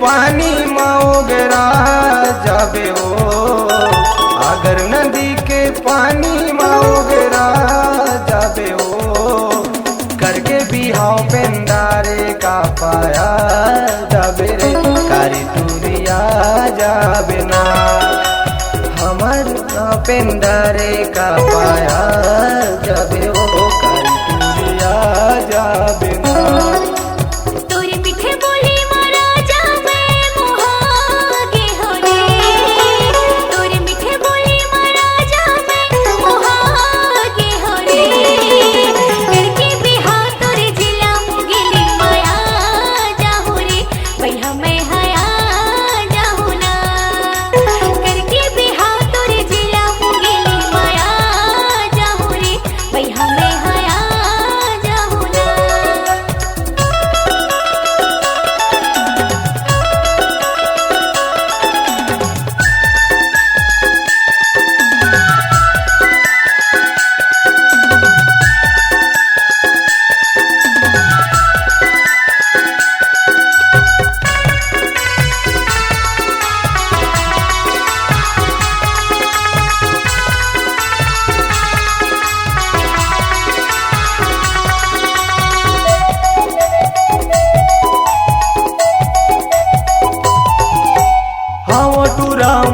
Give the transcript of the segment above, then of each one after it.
पानी माओगरा जाबे ओ, अगर नदी के पानी माओगरा जाबे ओ, करके बिहाव पेंदारे का पाया जाबे रे, कारी टूरिया जाबे ना, हमर पेंदारे का पाया जाबे ओ, कारी टूरिया जाबे ना।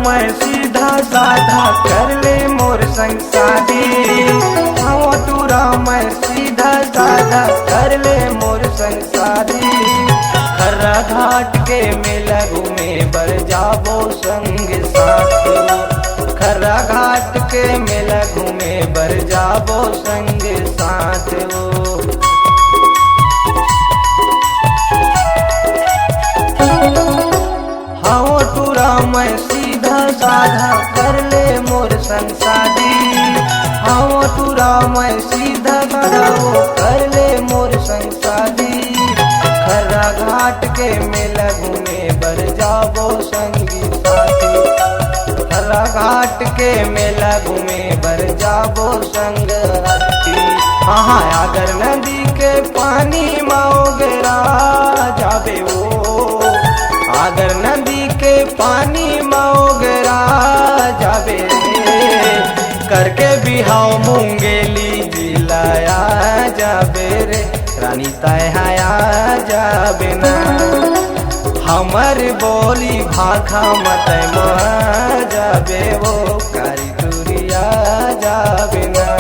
मैं सीधा साधा कर ले मोर संग शादी, हाँ तूरा मैं सीधा साधा कर ले मोर संग शादी, खर्रा घाट के मेला घूमे बर जाबो संग साथ, खर्रा घाट के मेला घूमे बर जाबो संग साथ वो। हाँ तूरा मैं सीधा साधा कर ले मोर संग शादी, हाँ तूरा मैं सीधा साधा कर ले मोर संग शादी, खर्रा घाट के मेला घूमे बर जाबो संगी साथी, खर्रा घाट के मेला घूमे बर जाबो संग साथी। हाँ अगर नदी के पानी माओगरा जाबे वो, अगर नदी के पानी माओगरा जाबे रे, करके बिहाव मुंगेली जिलाया जाबे रे, रानी तहाया जाबे ना, हमर बोली भाखा मत जाबे वो, कारी टूरिया जाबे ना।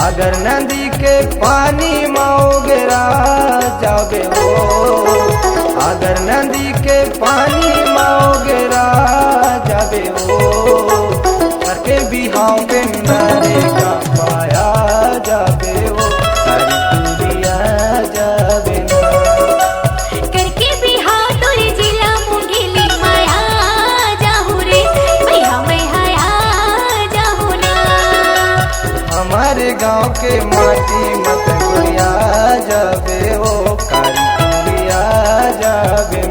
अगर नदी के पानी माओगरा जाबे ओ, अगर नदी के पानी माओगरा जाबे ओ, गाँव के माटी मत गुड़िया जाबे ओ कारी गुड़िया जाबे।